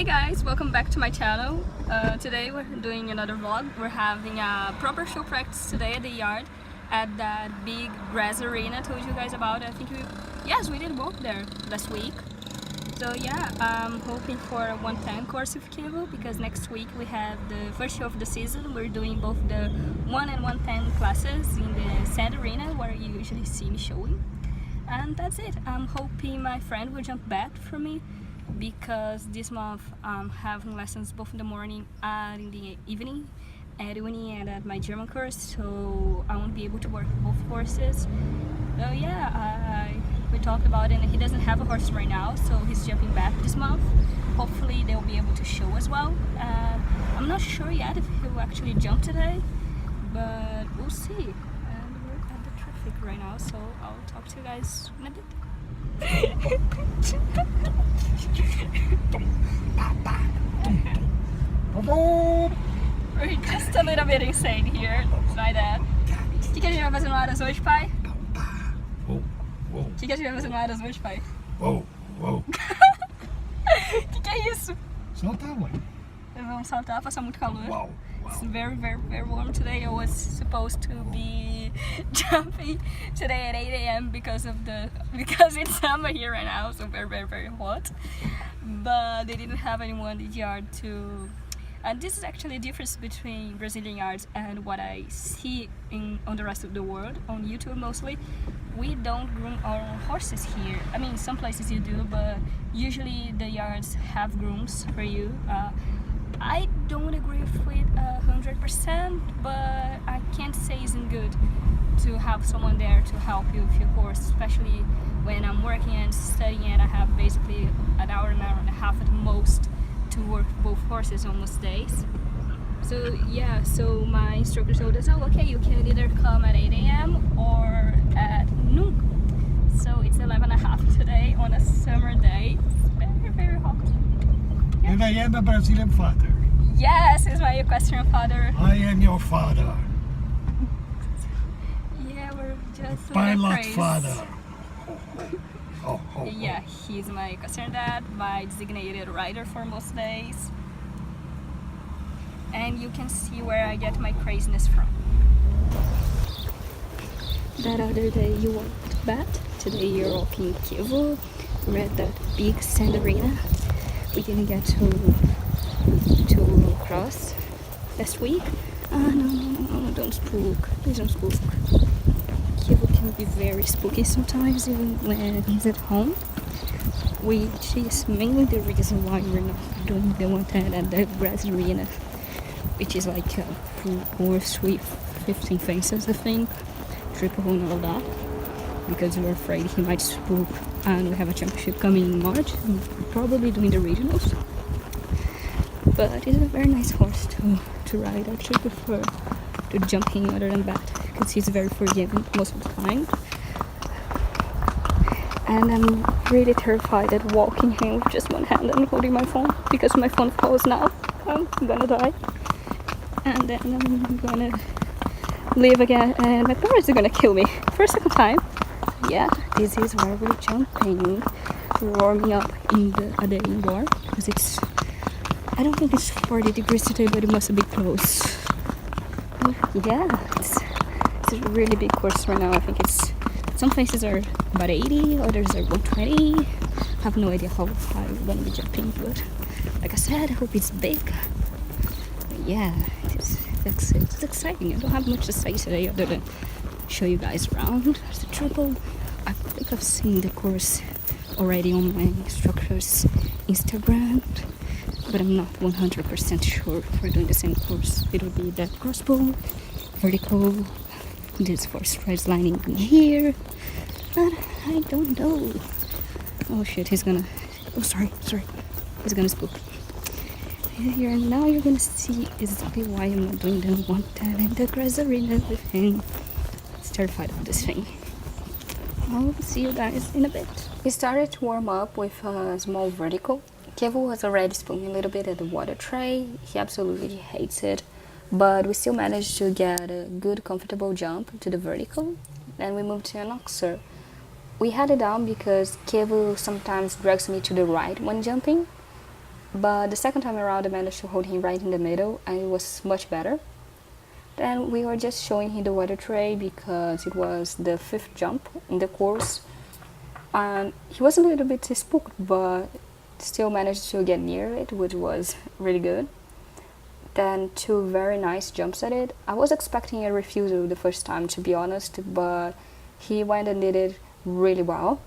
guys, welcome back to my channel. Today we're doing another vlog. We're having a proper show practice today at the yard at that big grass arena I told you guys about. I think we did walk there last week. So yeah, I'm hoping for a 110 course with Chievo because next week we have the first show of the season. We're doing both the 1 and 110 classes in the sand arena where you usually see me showing. And that's it. I'm hoping my friend will jump back for me because this month I'm having lessons both in the morning and in the evening at uni and at my German course, so I won't be able to work both courses. So yeah, we talked about it and he doesn't have a horse right now, so he's jumping back this month. Hopefully they'll be able to show as well. I'm not sure yet if he will actually jump today, but we'll see. And we're at the traffic right now, so I'll talk to you guys in a bit. We're just a little bit insane here. Try that. O que a gente vai fazer no Aras hoje, pai? O que a gente vai fazer no Aras hoje, pai? O que é isso? Saltar, mãe. Vamos saltar, passar muito calor. It's very warm today. I was supposed to be jumping today at 8 AM because it's summer here right now, so very hot. But they didn't have anyone in the yard to. And this is actually a difference between Brazilian yards and what I see on the rest of the world, on YouTube mostly. We don't groom our own horses here. I mean, some places you do, but usually the yards have grooms for you. I don't agree with it 100%, but I can't say it's good to have someone there to help you with your horse, especially when I'm working and studying and I have basically an hour and a half at most to work both horses on most days. So yeah, so my instructor told us, oh okay, you can either come at 8 AM or at noon. So it's 11:30 today on a summer day. It's very hot. And I am a Brazilian father. Yes, he's my equestrian father. I am your father. Yeah, we're just Pilot father. Yeah, he's my equestrian dad, my designated rider for most days. And you can see where I get my craziness from. That other day you walked Batr, today you're walking Chievo. We're at that big sand arena. We didn't get to cross last week. No, don't spook. Please don't spook. Chievo can be very spooky sometimes, even when he's at home. Which is mainly the reason why we're not doing the 110 at the grass arena, which is like a full course with 15 fences, I think, triple and all that, because we're afraid he might spook. And we have a championship coming in March, and we're probably doing the regionals. But it's a very nice horse to ride. I actually prefer to jumping other than that because he's very forgiving most of the time. And I'm really terrified at walking him with just one hand and holding my phone because my phone falls now. I'm gonna die. And then I'm gonna leave again and my parents are gonna kill me for a second time. Yeah, this is where we're jumping. We're warming up at the indoor because it's, I don't think it's 40 degrees today, but it must be close. Yeah, it's a really big course right now. I think some places are about 80, others are 120. I have no idea how high we're gonna be jumping, but like I said, I hope it's big. But yeah, it's exciting. I don't have much to say today other than show you guys around. There's the triple. I think I've seen the course already on my instructor's Instagram, but I'm not 100% sure if we're doing the same course. It would be that crossbow, vertical, this for strides lining in here, but I don't know. Oh shit, he's gonna, oh sorry, he's gonna spook. Here, now you're gonna see exactly why I'm not doing the 110 in the grass arena with him. I'm terrified of this thing. I'll see you guys in a bit. We started to warm up with a small vertical. Chievo was already spooning a little bit at the water tray. He absolutely hates it, but we still managed to get a good comfortable jump to the vertical. Then we moved to an oxer. We had it down because Chievo sometimes drags me to the right when jumping, But the second time around I managed to hold him right in the middle and it was much better. Then we were just showing him the water tray because it was the 5th jump in the course. And he was a little bit spooked, but still managed to get near it, which was really good. Then 2 very nice jumps at it. I was expecting a refusal the first time, to be honest, but he went and did it really well.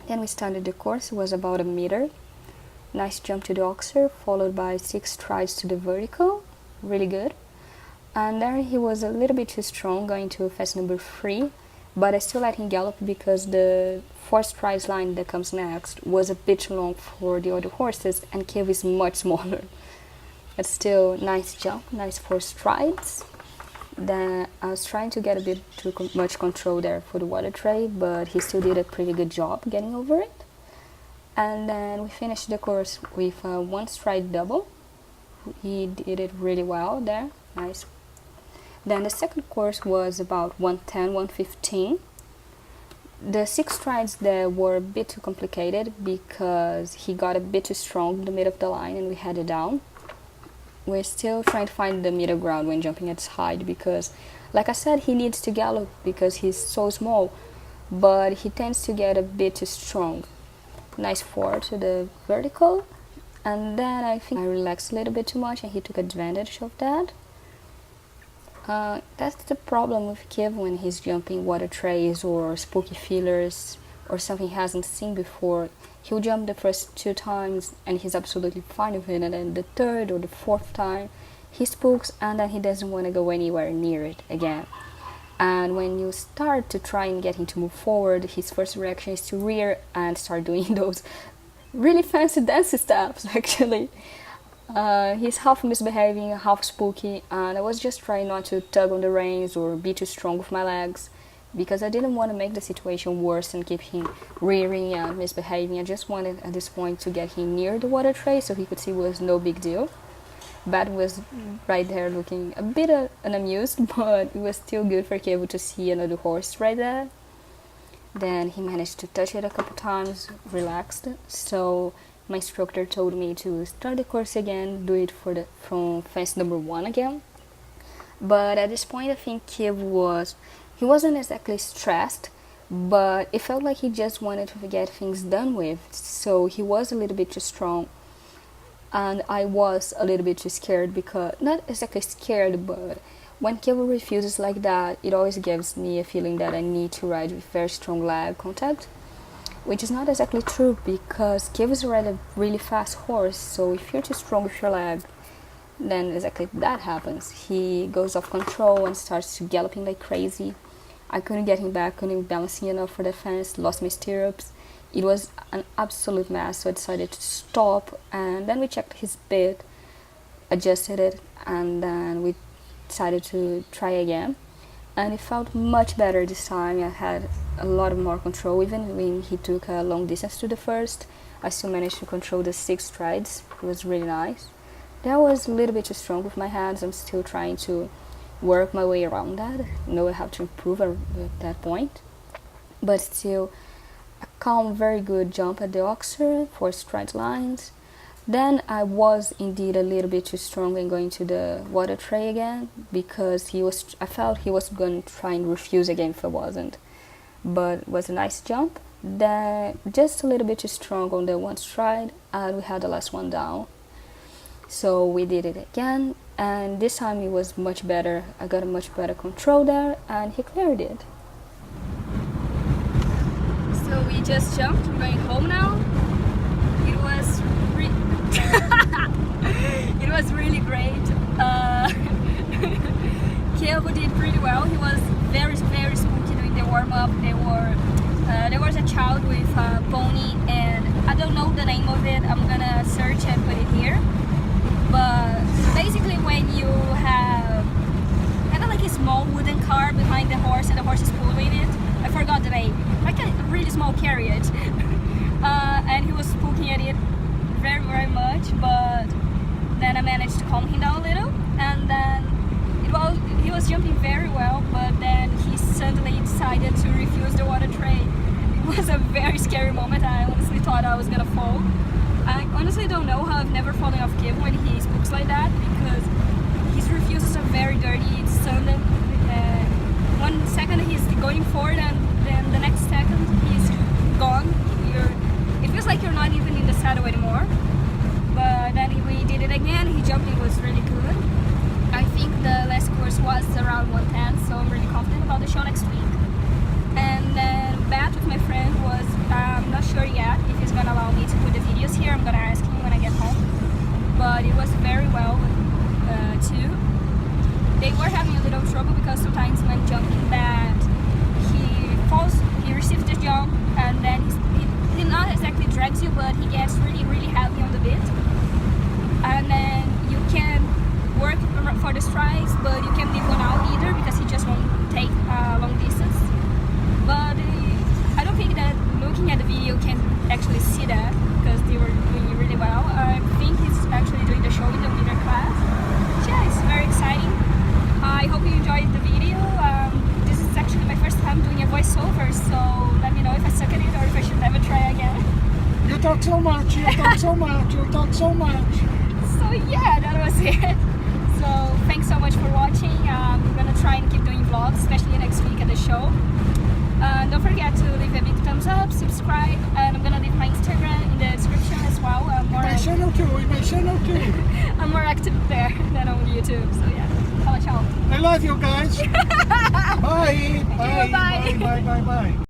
Then we started the course. It was about a meter. Nice jump to the oxer, followed by 6 strides to the vertical. Really good. And there he was a little bit too strong, going to fast number 3, but I still let him gallop because the 4 strides line that comes next was a bit too long for the other horses, and Chievo is much smaller. But still, nice jump, nice 4 strides. Then I was trying to get a bit too much control there for the water tray, but he still did a pretty good job getting over it. And then we finished the course with a 1 stride double. He did it really well there, nice. Then the second course was about 110, 115. The 6 strides there were a bit too complicated because he got a bit too strong in the middle of the line and we had it down. We're still trying to find the middle ground when jumping at his height because, like I said, he needs to gallop because he's so small, but he tends to get a bit too strong. Nice 4 to the vertical, and then I think I relaxed a little bit too much and he took advantage of that. That's the problem with Chievo when he's jumping water trays or spooky fillers or something he hasn't seen before. He'll jump the first 2 times and he's absolutely fine with it, and then the 3rd or the 4th time he spooks and then he doesn't want to go anywhere near it again. And when you start to try and get him to move forward, his first reaction is to rear and start doing those really fancy dance steps actually. He's half misbehaving, half spooky, and I was just trying not to tug on the reins or be too strong with my legs because I didn't want to make the situation worse and keep him rearing and misbehaving. I just wanted at this point to get him near the water tray so he could see it was no big deal. Bat was right there looking a bit unamused, but it was still good for Chievo to see another horse right there. Then he managed to touch it a couple times, relaxed, so my instructor told me to start the course again, do it from fence number 1 again. But at this point I think Chievo wasn't exactly stressed, but it felt like he just wanted to get things done with, so he was a little bit too strong. And I was a little bit too scared because, not exactly scared, but when Chievo refuses like that, it always gives me a feeling that I need to ride with very strong leg contact. Which is not exactly true because Chievo is already a really fast horse, so if you're too strong with your leg, then exactly that happens. He goes off control and starts galloping like crazy. I couldn't get him back, couldn't balancing enough for the fence, lost my stirrups. It was an absolute mess, so I decided to stop, and then we checked his bit, adjusted it, and then we decided to try again. And it felt much better this time. I had a lot more control. Even when he took a long distance to the first, I still managed to control the 6 strides. It was really nice. That was a little bit too strong with my hands. I'm still trying to work my way around that. I know I have to improve at that point. But still, a calm, very good jump at the oxer, 4 stride lines. Then I was indeed a little bit too strong in going to the water tray again because I felt he was going to try and refuse again if I wasn't. But it was a nice jump. Then just a little bit too strong on the 1 stride and we had the last one down. So we did it again and this time it was much better. I got a much better control there and he cleared it. So we just jumped, we're going home now. It was really great. Chievo did pretty well. He was very, very spooky doing the warm-up. There was a child with a pony and I don't know the name of it. I'm gonna search and put it here. But basically when you have kind of like a small wooden car behind the horse and the horse is pulling it. I forgot the name. Like a really small carriage. And he was spooking at it very, very much, but then I managed to calm him down a little, and then he was jumping very well, but then he suddenly decided to refuse the water tray. It was a very scary moment. I honestly thought I was gonna fall. I honestly don't know how I've never fallen off Chievo when he speaks like that, because his refusals are very dirty. It's sudden. One second he's going forward, and then the next second he's gone. It feels like you're not even in the saddle anymore. But then we did it again. He jumped. It was really good. I think the last course was around 110, so I'm really confident about the show next week. And then Batr with my friend was, I'm not sure yet if he's gonna allow me to put the videos here. I'm gonna ask him when I get home. But it was very well too. They were having a little trouble because sometimes when jumping that he falls, he receives the jump, and then he not exactly drags you, but he gets really, really heavy on the bit. And then you can work for the strides, but you can't leave one out either because he just won't take long distance. But I don't think that looking at the video can actually see that, because they were doing really well. I think he's actually doing the show in the winter class. Yeah, it's very exciting. I hope you enjoyed the video. This is actually my first time doing a voiceover, so let me know if I suck at it or if I should never try again. You talk so much, you talk so much, you talk so much. So yeah, that was it. So thanks so much for watching. I'm gonna try and keep doing vlogs, especially next week at the show. Don't forget to leave a big thumbs up, subscribe, and I'm gonna leave my Instagram in the description as well. My channel too. I'm more active there than on YouTube, so yeah. Fala tchau. I love you guys. Bye. Bye. Bye. Bye. Bye. Bye.